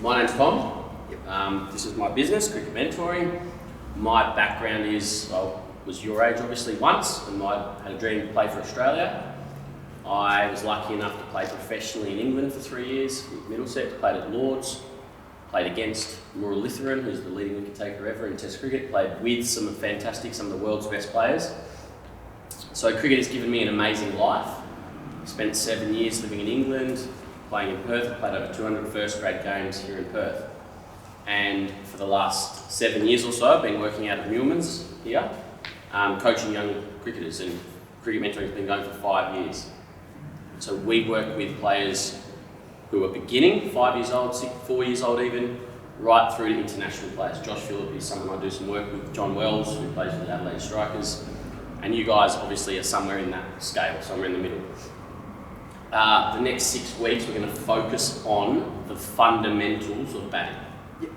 My name's Tom. This is my business, Cricket Mentoring. My background is, I was your age obviously once, and I had a dream to play for Australia. I was lucky enough to play professionally in England for 3 years with Middlesex, played at Lords, played against Murray Lithuanian, who's the leading wicket taker ever in Test cricket, played with some of the world's best players. So cricket has given me an amazing life. Spent 7 years living in England, playing in Perth, played over 200 first grade games here in Perth. And for the last 7 years or so, I've been working out at Newman's here, coaching young cricketers, and cricket mentoring has been going for 5 years. So we work with players who are beginning, 5 years old, 4 years old even, right through to international players. Josh Phillip is someone I do some work with, John Wells, who plays for the Adelaide Strikers, and you guys obviously are somewhere in that scale, somewhere in the middle. The next 6 weeks we're going to focus on the fundamentals of batting. Yep.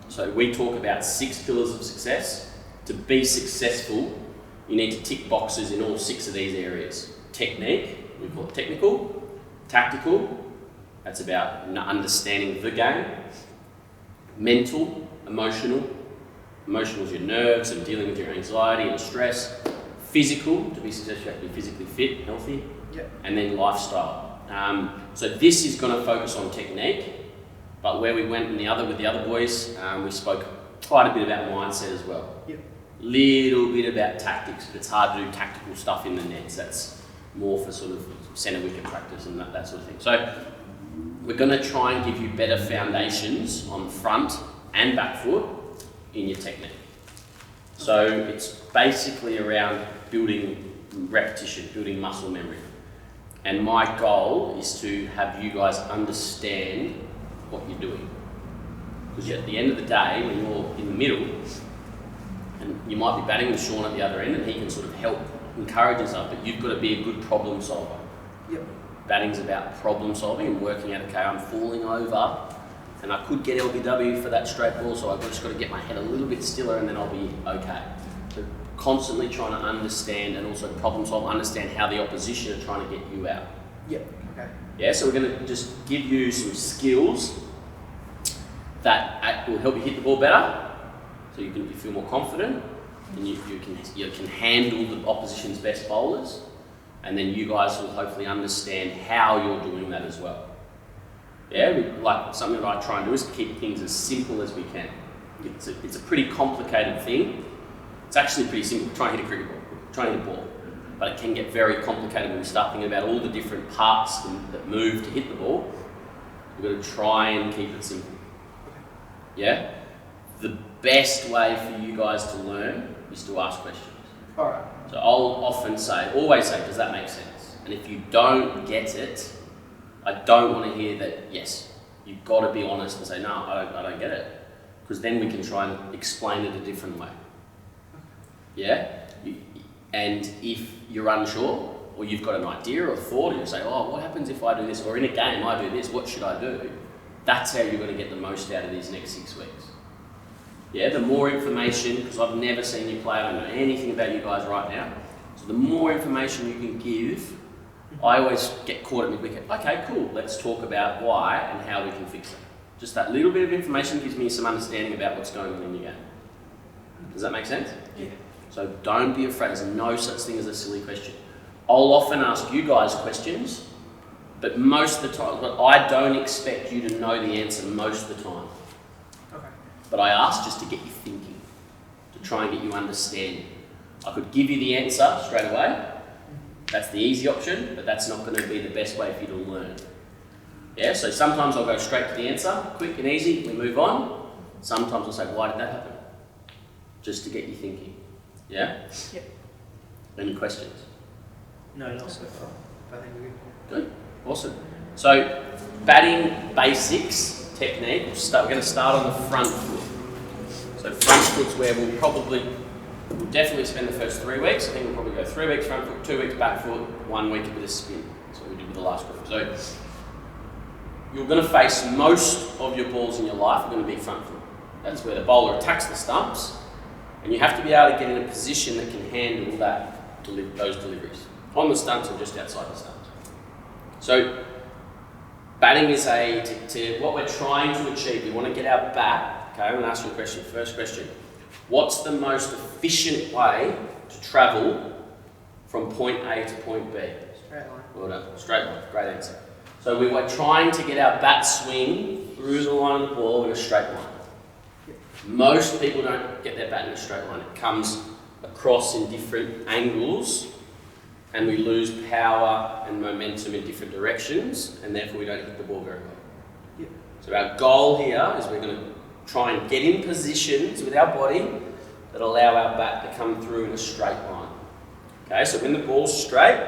So we talk about 6 pillars of success. To be successful, you need to tick boxes in all 6 of these areas. Technique, we call it technical. Tactical, that's about understanding the game. Mental, emotional. Emotional is your nerves and dealing with your anxiety and stress. Physical, to be successful you have to be physically fit, healthy. Yep. And then lifestyle. So this is going to focus on technique, but where we went with the other boys, we spoke quite a bit about mindset as well. Yep. Little bit about tactics, but it's hard to do tactical stuff in the nets. That's more for sort of centre wicket practice and that sort of thing. So we're going to try and give you better foundations on front and back foot in your technique. So it's basically around building repetition, building muscle memory. And my goal is to have you guys understand what you're doing. Because at the end of the day, when you're in the middle, and you might be batting with Sean at the other end, and he can sort of help encourage and stuff, but you've got to be a good problem solver. Yep. Batting's about problem solving and working out, okay, I'm falling over, and I could get LBW for that straight ball, so I've just got to get my head a little bit stiller and then I'll be okay. So constantly trying to understand and also problem solve, understand how the opposition are trying to get you out. Yep. Okay. Yeah, so we're going to just give you some skills that will help you hit the ball better, so you feel more confident, and you can handle the opposition's best bowlers, and then you guys will hopefully understand how you're doing that as well. Yeah, something that I try and do is keep things as simple as we can. It's a pretty complicated thing. It's actually pretty simple. Try and hit a cricket ball, try and hit a ball. But it can get very complicated when we start thinking about all the different parts that move to hit the ball. We've got to try and keep it simple. Yeah? The best way for you guys to learn is to ask questions. All right. So I'll always say, does that make sense? And if you don't get it, I don't want to hear that, yes, you've got to be honest and say, no, I don't get it. Because then we can try and explain it a different way. Yeah? And if you're unsure, or you've got an idea or a thought, and you say, oh, what happens if I do this? Or in a game, I do this, what should I do? That's how you're going to get the most out of these next 6 weeks. Yeah, the more information, because I've never seen you play, I don't know anything about you guys right now. So the more information you can give, I always get caught at mid-wicket. Okay, cool, let's talk about why and how we can fix it. Just that little bit of information gives me some understanding about what's going on in your game. Does that make sense? Yeah. So don't be afraid, there's no such thing as a silly question. I'll often ask you guys questions, but most of the time, I don't expect you to know the answer most of the time. Okay. But I ask just to get you thinking, to try and get you understanding. I could give you the answer straight away. That's the easy option, but that's not going to be the best way for you to learn. Yeah, so sometimes I'll go straight to the answer, quick and easy, we move on. Sometimes I'll say, why did that happen? Just to get you thinking. Yeah? Yep. Any questions? No, not so far. I think we're Good, awesome. So, batting basics, technique, we're going to start on the front foot. So front foot's where we'll definitely spend the first 3 weeks. I think we'll probably go 3 weeks front foot, 2 weeks back foot, 1 week with a spin. That's what we did with the last group. So you're going to face most of your balls in your life are going to be front foot. That's where the bowler attacks the stumps, and you have to be able to get in a position that can handle those deliveries on the stumps or just outside the stumps. So batting is what we're trying to achieve. We want to get our bat. Okay, I'm going to ask you a question. First question. What's the most efficient way to travel from point A to point B? Straight line. Well done. Straight line. Great answer. So we were trying to get our bat swing through the line of the ball in a straight line. Yep. Most people don't get their bat in a straight line. It comes across in different angles, and we lose power and momentum in different directions, and therefore we don't hit the ball very well. Yep. So our goal here is we're going to try and get in positions with our body that allow our bat to come through in a straight line. Okay, so when the ball's straight,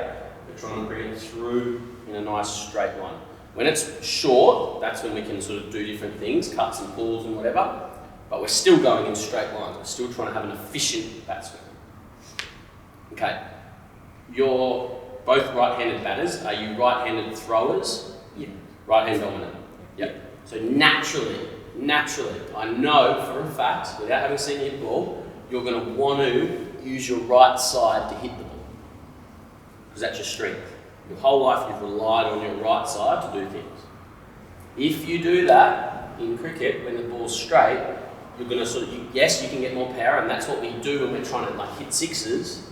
we're trying to bring it through in a nice straight line. When it's short, that's when we can sort of do different things, cuts and pulls and whatever, but we're still going in straight lines. We're still trying to have an efficient bat swing. Okay, you're both right-handed batters. Are you right-handed throwers? Yeah. Right-hand dominant? Yep. So naturally, I know for a fact, without having seen you hit the ball, you're going to want to use your right side to hit the ball. Because that's your strength. Your whole life you've relied on your right side to do things. If you do that in cricket, when the ball's straight, you're going to yes, you can get more power, and that's what we do when we're trying to hit sixes.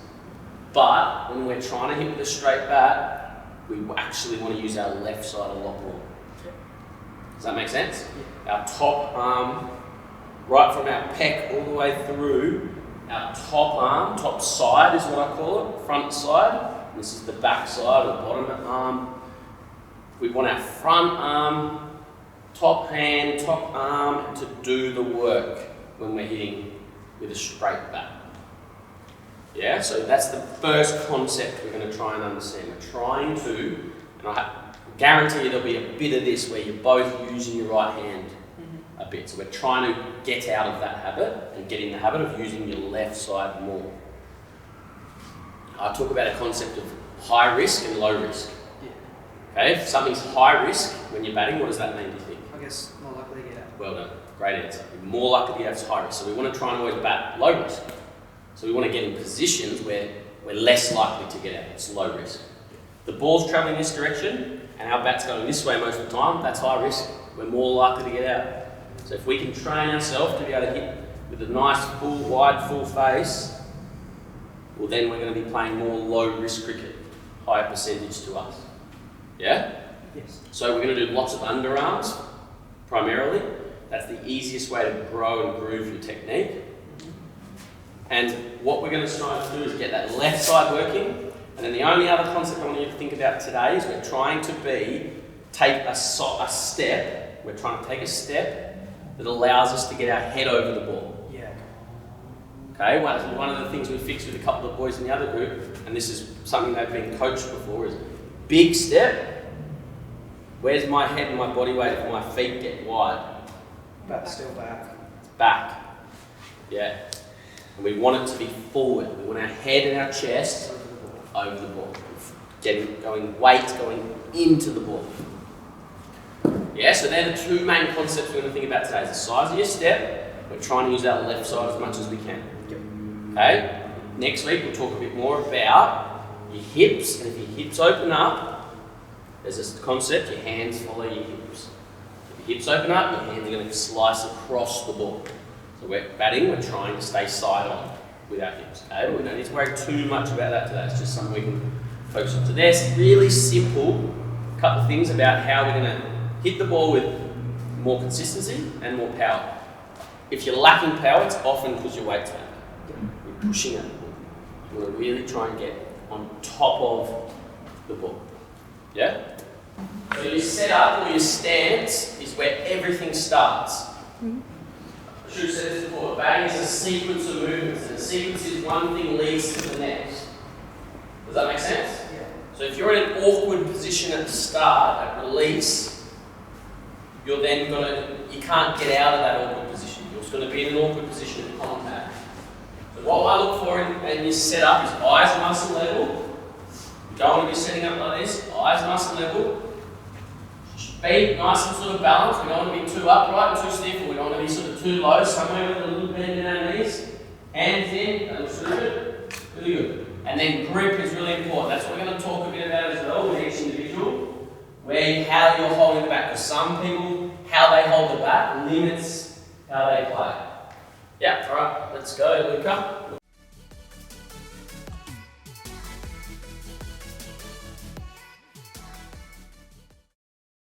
But when we're trying to hit with a straight bat, we actually want to use our left side a lot more. Does that make sense? Yeah. Our top arm, right from our pec all the way through, our top arm, top side is what I call it, front side. This is the back side or bottom arm. We want our front arm, top hand, top arm to do the work when we're hitting with a straight bat. Yeah, so that's the first concept we're going to try and understand. We're trying to, and I guarantee you there'll be a bit of this where you're both using your right hand a bit. So we're trying to get out of that habit and get in the habit of using your left side more. I talk about a concept of high risk and low risk. Yeah. Okay, if something's high risk when you're batting, what does that mean, do you think? I guess more likely to get out. Well done, great answer. You're more likely to get out to high risk. So we want to try and always bat low risk. So we want to get in positions where we're less likely to get out. It's low risk. The ball's travelling this direction and our bat's going this way most of the time, that's high risk. We're more likely to get out. So if we can train ourselves to be able to hit with a nice full, wide, full face, well then we're going to be playing more low risk cricket, higher percentage to us. Yeah? Yes. So we're going to do lots of underarms, primarily. That's the easiest way to grow and groove your technique. And what we're going to try to do is get that left side working. And then the only other concept I want you to think about today is we're trying to take a step. We're trying to take a step that allows us to get our head over the ball. Yeah. Okay, one of the things we fixed with a couple of boys in the other group, and this is something they've been coached before, is big step. Where's my head and my body weight if my feet get wide? But still back. Back. Yeah. And we want it to be forward. We want our head and our chest over the ball. Weight going into the ball. Yeah, so they're the two main concepts we're going to think about today. The size of your step. We're trying to use our left side as much as we can. Okay? Next week we'll talk a bit more about your hips, and if your hips open up, there's this concept, your hands follow your hips. If your hips open up, your hands are going to slice across the ball. So we're batting, we're trying to stay side on with our hips. Okay? We don't need to worry too much about that today. It's just something we can focus on. So there's really simple couple of things about how we're going to hit the ball with more consistency and more power. If you're lacking power, it's often because your weight's down. You're pushing it. You want to really try and get on top of the ball. Yeah? So your setup or your stance is where everything starts. I should have said this before. Batting is a sequence of movements, and a sequence is one thing leads to the next. Does that make sense? Yeah. So if you're in an awkward position at the start, at release, you're then you can't get out of that awkward position. You're just going to be in an awkward position at contact. So what I look for in your setup is eyes muscle level. You don't want to be setting up like this. Eyes muscle level. Feet nice and sort of balanced. We don't want to be too upright and too stiff, or we don't want to be sort of too low, somewhere with a little bend in our knees. Hands in, that looks really good. Really good. And then grip is really important. That's what we're going to talk a bit about as well with each individual. how you're holding the bat, because some people, how they hold the bat limits how they play. Yeah, alright, let's go, Luca.